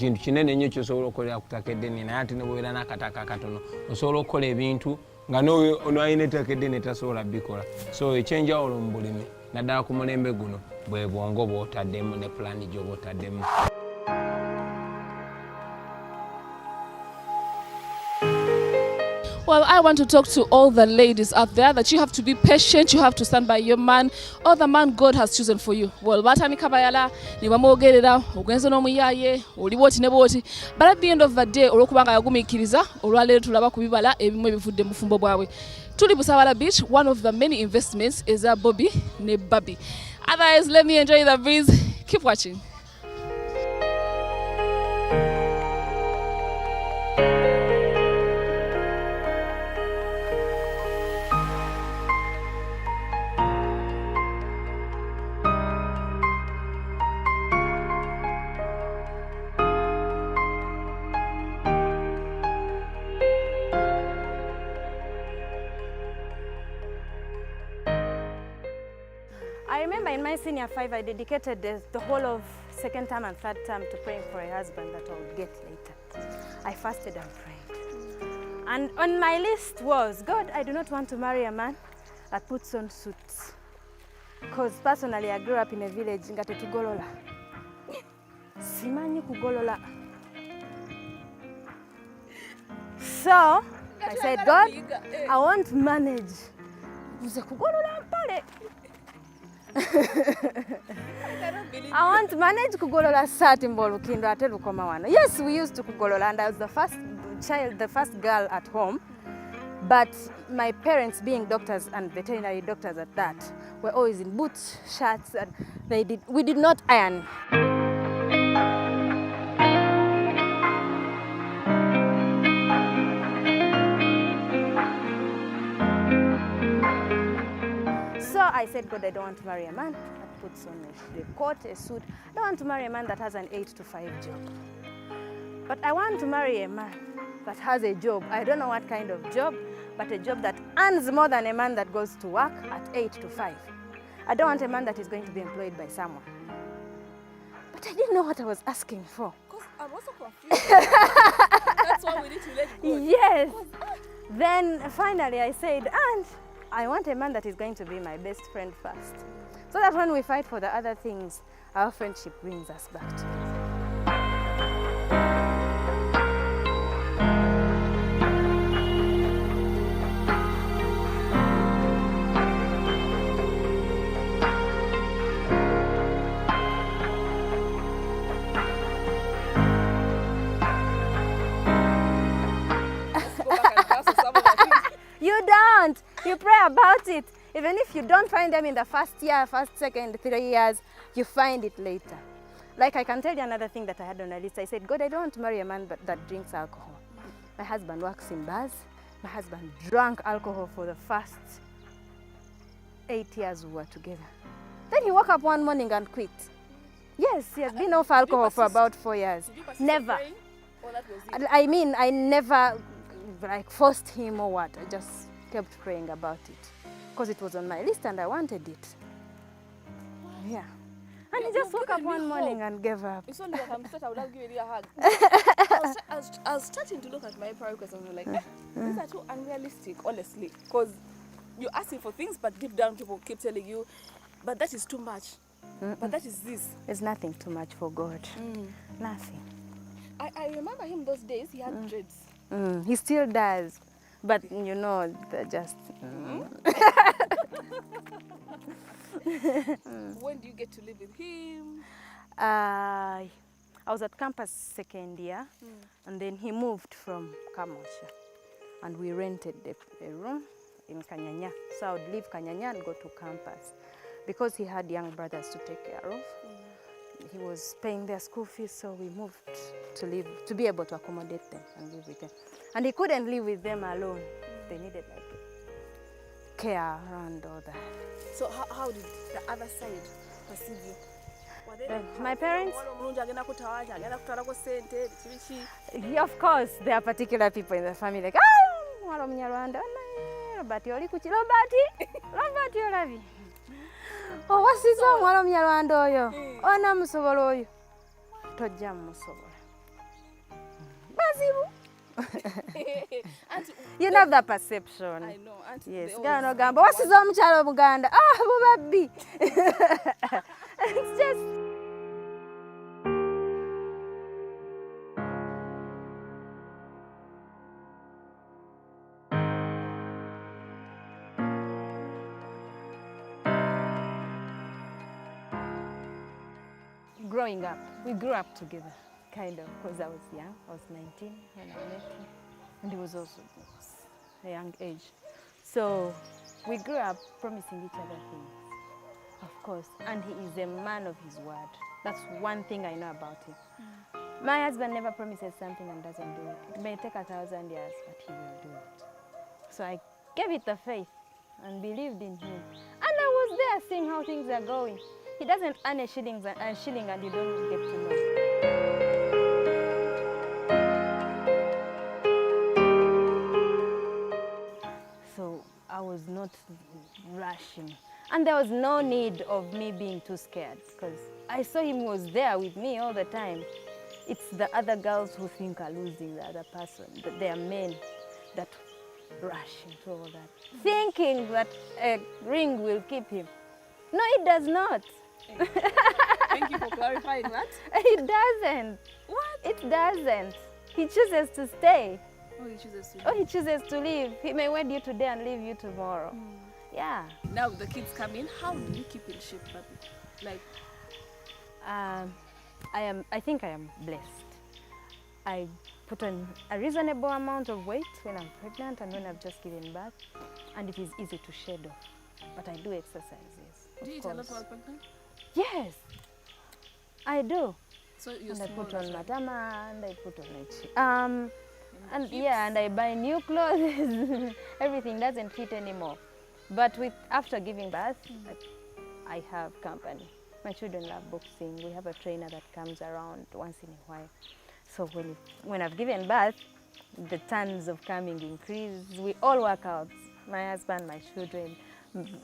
ekintu kinene nnyo ky'osobola okukolera ku ttaka eddene naye ate ne bw'obeera n'akataka akatono osobola okukola ebintu nga n'ayina ettaka eddene tasobola bikola. So ekyenjawulo mu bulimi naddala ku mulembe guno bwe bwongo bw'otaddemu ne pulaani gy'oba otaddemu. Well, I want to talk to all the ladies out there that you have to be patient, you have to stand by your man or the man God has chosen for you. Well, batandika bayala ne bamwogerera ogenze n'omuyaye oli bwoti ne bwoti, but at the end of the day olw'okubanga yagumiikiriza olwaleero tulaba ku bibala ebimu ebivudde mu bufumbo bwabwe. Tuli Busawala Beach, one of the many investments is Bobby ne Babi. Otherwise, let me enjoy the breeze. Keep watching. I remember in my senior 5, I dedicated the whole of second term and third term to praying for a husband that I would get later. I fasted and prayed. And on my list was, God, I do not want to marry a man that puts on suits. Because personally, I grew up in a village nga tetugolola. Simanyi kugolola. So, I said, God, I want to manage. Uze kugolola mpale. I want to manage kugolola sati mbolukindo ate lukoma wano. Yes, we used to kugolola and I was the first child, the first girl at home. But my parents, being doctors and veterinary doctors at that, were always in boots, shirts, and we did not iron. So I said, God, I don't want to marry a man that puts on a coat, a suit. I don't want to marry a man that has an 8 to 5 job. But I want to marry a man that has a job. I don't know what kind of job, but a job that earns more than a man that goes to work at 8 to 5. I don't want a man that is going to be employed by someone. But I didn't know what I was asking for. Because I'm also confused. That's why we need to let go. Yes. Then finally I said, and I want a man that is going to be my best friend first. So that when we fight for the other things, our friendship brings us back together. You don't. You pray about it. Even if you don't find them in the first year, first, second, 3 years, you find it later. Like I can tell you another thing that I had on a list. I said, God, I don't want to marry a man that drinks alcohol. My husband works in bars. My husband drank alcohol for the first 8 years we were together. Then he woke up one morning and quit. Yes, he has been off alcohol for about 4 years. Never. I mean, I never like forced him or what. I just kept praying about it because it was on my list and I wanted it. Yeah. And he just woke up one morning and gave up. It's only like I'm I would have given you a hug. I was starting to look at my prayer requests and I was like, these are too unrealistic, honestly. Because you're asking for things, but deep down people keep telling you, but that is too much. But that is this. There's nothing too much for God. Nothing. I remember him those days, he had dreads. He still does. But you know, they're just... When do you get to live with him? I was at campus second year, and then he moved from Kamosha, and we rented a room in Kanyanya. So I would leave Kanyanya and go to campus because he had young brothers to take care of. He was paying their school fees, so we moved to be able to accommodate them and live with them. And he couldn't live with them alone. They needed like care around all that. So how did the other side perceive you? My parents? Yeah, of course, there are particular people in the family like, Robert, Robert, oh, what's wrong? Ona musobola oyo. Tojja musobola. Auntie, You know the perception. I know, Auntie. Yes. they Gano always gamba. What's omukyalo Buganda? Ah, bubabbi. It's just. Growing up, we grew up together, kind of, because I was young. I was 19 when I met him, and he was also a young age. So we grew up promising each other things, of course, and he is a man of his word. That's one thing I know about him. My husband never promises something and doesn't do it. It may take 1,000 years, but he will do it. So I gave it the faith and believed in him. And I was there seeing how things are going. He doesn't earn a shilling and you don't get to know. So I was not rushing. And there was no need of me being too scared because I saw him was there with me all the time. It's the other girls who think are losing the other person, that they are men that rush into all that, thinking that a ring will keep him. No, it does not. Thank you for clarifying that. It doesn't. What? It doesn't. He chooses to stay Oh, he chooses to. or he chooses to leave. He may wed you today and leave you tomorrow. Yeah. Now the kids come in. How do you keep in shape, Baby? Like, I think I am blessed. I put on a reasonable amount of weight when I'm pregnant and when I've just given birth, and it is easy to shed off. But I do exercises. do you eat a lot while pregnant? Yes, I do. So you're And I small put on as well. matama and I put on and yeah, and I buy new clothes. Everything doesn't fit anymore. But after giving birth, I have company. My children love boxing. We have a trainer that comes around once in a while. So when I've given birth, the tons of coming increase. We all work out. My husband, my children.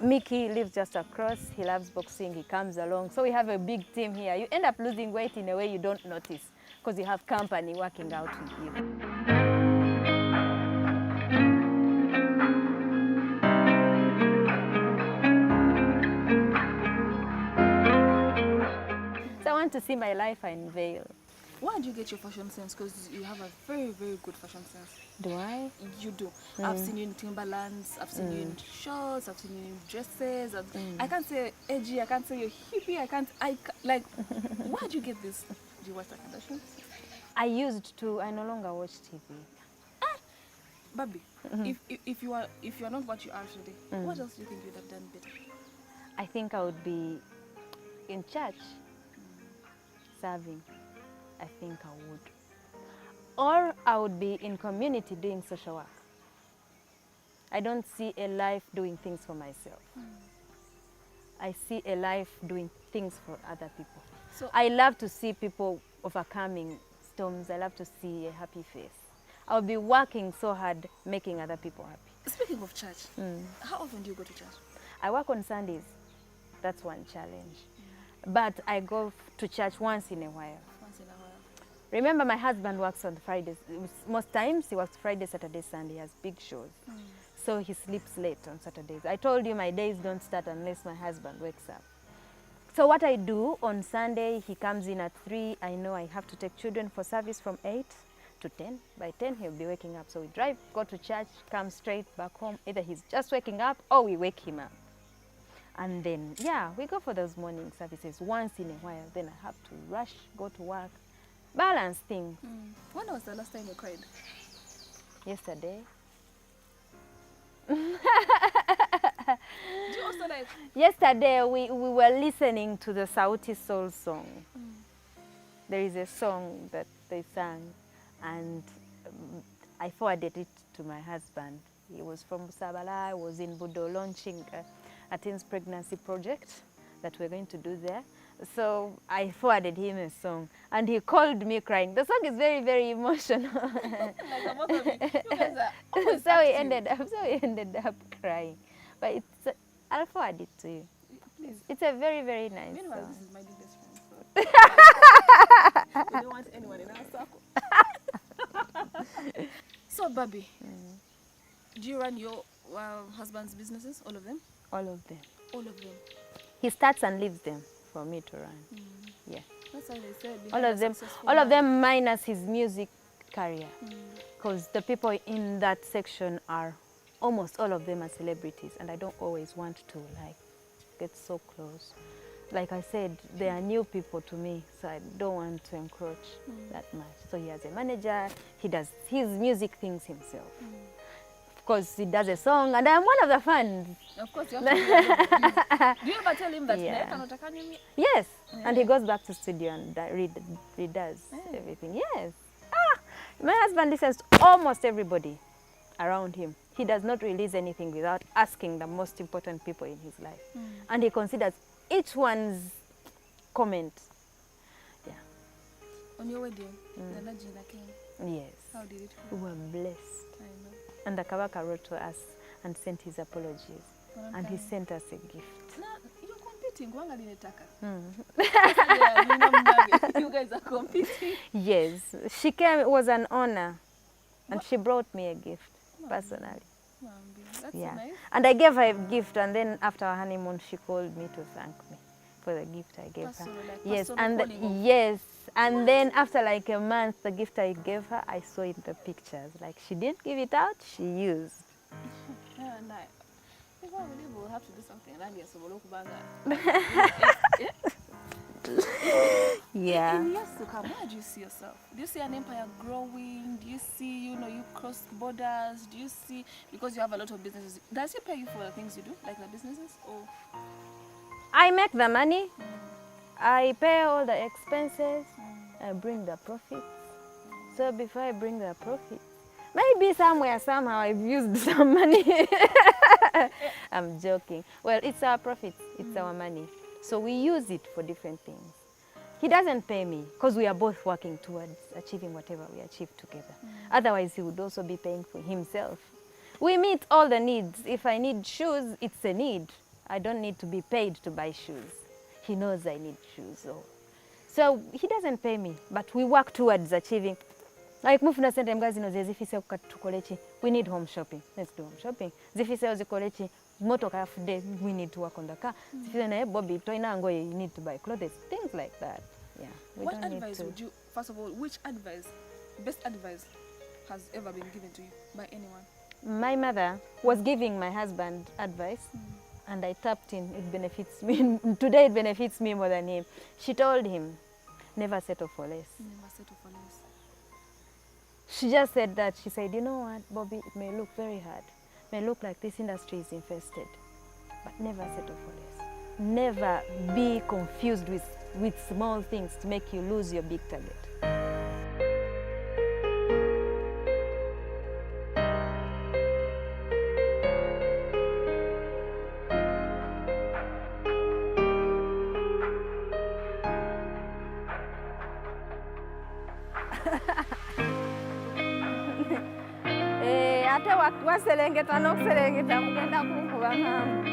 Mickey lives just across. He loves boxing. He comes along. So we have a big team here. You end up losing weight in a way you don't notice because you have company working out with you. So I want to see my life unveil. Where do you get your fashion sense? Because you have a very, very good fashion sense. Do I? You do. I've seen you in Timberlands, I've seen you in shorts, I've seen you in dresses. I can't say edgy, I can't say you're hippie, like, where do you get this? Do you watch the Kardashians? I used to. I no longer watch TV. Baby, if you are not what you are today, what else do you think you'd have done better? I think I would be in church serving. I think I would. Or I would be in community doing social work. I don't see a life doing things for myself. I see a life doing things for other people. So I love to see people overcoming storms. I love to see a happy face. I'll be working so hard making other people happy. speaking of church, how often do you go to church? I work on Sundays. That's one challenge. But I go to church once in a while. Once in a while. Remember, my husband works on Fridays. Most times he works Friday, Saturday, Sunday. He has big shows. So he sleeps late on Saturdays. I told you my days don't start unless my husband wakes up. So what I do on Sunday, he comes in at 3. I know I have to take children for service from 8 to 10. By 10, he'll be waking up. So we drive, go to church, come straight back home. Either he's just waking up or we wake him up. And then, yeah, we go for those morning services once in a while. Then I have to rush, go to work, balance things. When was the last time you cried? Yesterday. Do you also like... Yesterday, we were listening to the Sauti Sol song. There is a song that they sang, and I forwarded it to my husband. He was from Busabala. I was in Budo launching a teens pregnancy project that we're going to do there. So I forwarded him a song, and he called me crying. The song is very, very emotional. Like the both of you. You guys are always so we active. ended up crying. But I'll forward it to you. Please. It's a very, very nice Meanwhile, song. this is my biggest friend. So we don't want anyone in our circle. So, Bobby, do you run your husband's businesses, all of them? All of them. All of them. He starts and leaves them for me to run. Yeah. That's why they said All of them. All of them minus his music career. Because the people in that section are, almost all of them are celebrities, and I don't always want to like get so close. Like I said, they are new people to me, so I don't want to encroach that much. So he has a manager, he does his music things himself. Of course, he does a song, and I'm one of the fans. Of course, you have to do you ever tell him that? Yeah. Yes, and he goes back to studio and redoes everything. Yes. My husband listens to almost everybody around him. He does not release anything without asking the most important people in his life. And he considers each one's comment. Yeah. On your wedding, the Najina came. Yes. How did it feel? We were blessed. I know. And the Kabaka wrote to us and sent his apologies. And he sent us a gift. Now, you're competing. You guys are competing. Yes. She came, it was an honor. And she brought me a gift, personally. That's Yeah. nice. And I gave her a gift, and then after our honeymoon, she called me to thank me for the gift I gave her. Personal, like Yes, personal and calling of- yes, and then after like a month, the gift I gave her, I saw in the pictures. Like she didn't give it out, she used. Yeah, nice. If I will have to do something earlier, so we'll look back. Yeah. In years to come, where do you see yourself? Do you see an empire growing? Do you see, you cross borders? Do you see, because you have a lot of businesses, does he pay you for the things you do, like the businesses? Or I make the money, I pay all the expenses, I bring the profits. So before I bring the profits, maybe somewhere, somehow I've used some money. I'm joking. Well, it's our profits, it's our money. So we use it for different things. He doesn't pay me because we are both working towards achieving whatever we achieve together. Otherwise, he would also be paying for himself. We meet all the needs. If I need shoes, it's a need. I don't need to be paid to buy shoes. He knows I need shoes. So he doesn't pay me, but we work towards achieving. Like mufuna sente mga zino zifise tukolechi, we need home shopping. Let's do home shopping. Zifise zikolechi, motoka yafudde, we need to work on the car. Zifise naye Bobby toina ngoye, you need to buy clothes, things like that. Yeah. what advice would you, first of all, which advice, best advice has ever been given to you by anyone? My mother was giving my husband advice, and I tapped in. It benefits me. Today it benefits me more than him. She told him, never settle for less. Never settle for less. She just said that. She said, you know what, Bobby, it may look very hard. It may look like this industry is infested, but never settle for less. Never be confused with small things to make you lose your big target. Ate waserengeta n'okuserengeta mugenda kunkuba nkamu.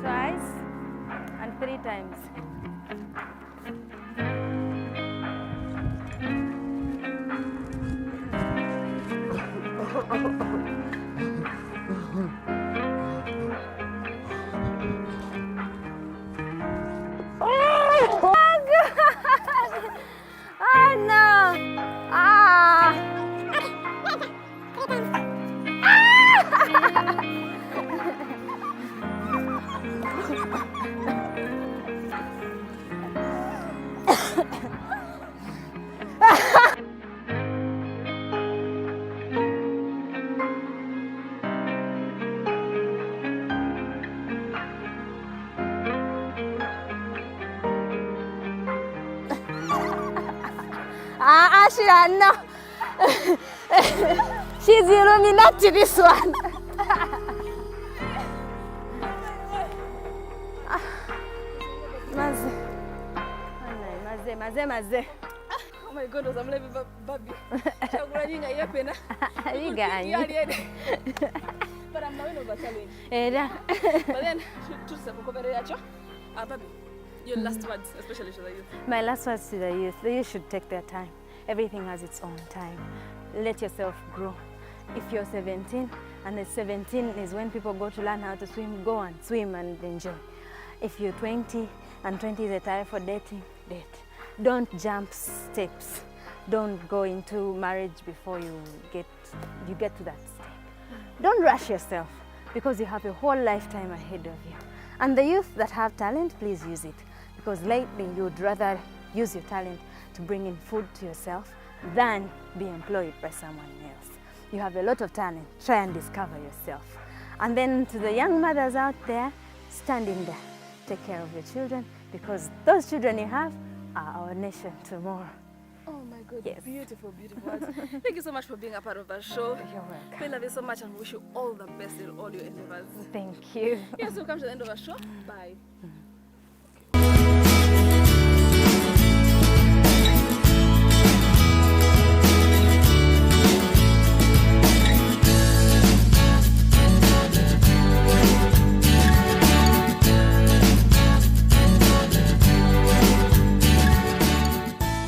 Twice and 3 times. Ashira, no. She's Illuminati, this one. Maze. Oh my God, I'm living Bobby. I'm running a yapena. But I'm not over challenge. But then, to Bobby, Your last words, especially to the youth. My last words to the youth should take their time. Everything has its own time. Let yourself grow. If you're 17, and at 17 is when people go to learn how to swim, go and swim and enjoy. If you're 20, and 20 is a time for dating, date. Don't jump steps. Don't go into marriage before you get to that step. Don't rush yourself, because you have a whole lifetime ahead of you. And the youth that have talent, please use it. Because lately you would rather use your talent to bring in food to yourself than be employed by someone else. You have a lot of talent, try and discover yourself. And then to the young mothers out there, stand in there, take care of your children, because those children you have are our nation tomorrow. Oh my God, Yes. beautiful, beautiful words. Thank you so much for being a part of our show. You're welcome. We love you so much and wish you all the best in all your endeavors. Thank you. Yes, we'll come to the end of our show. Bye.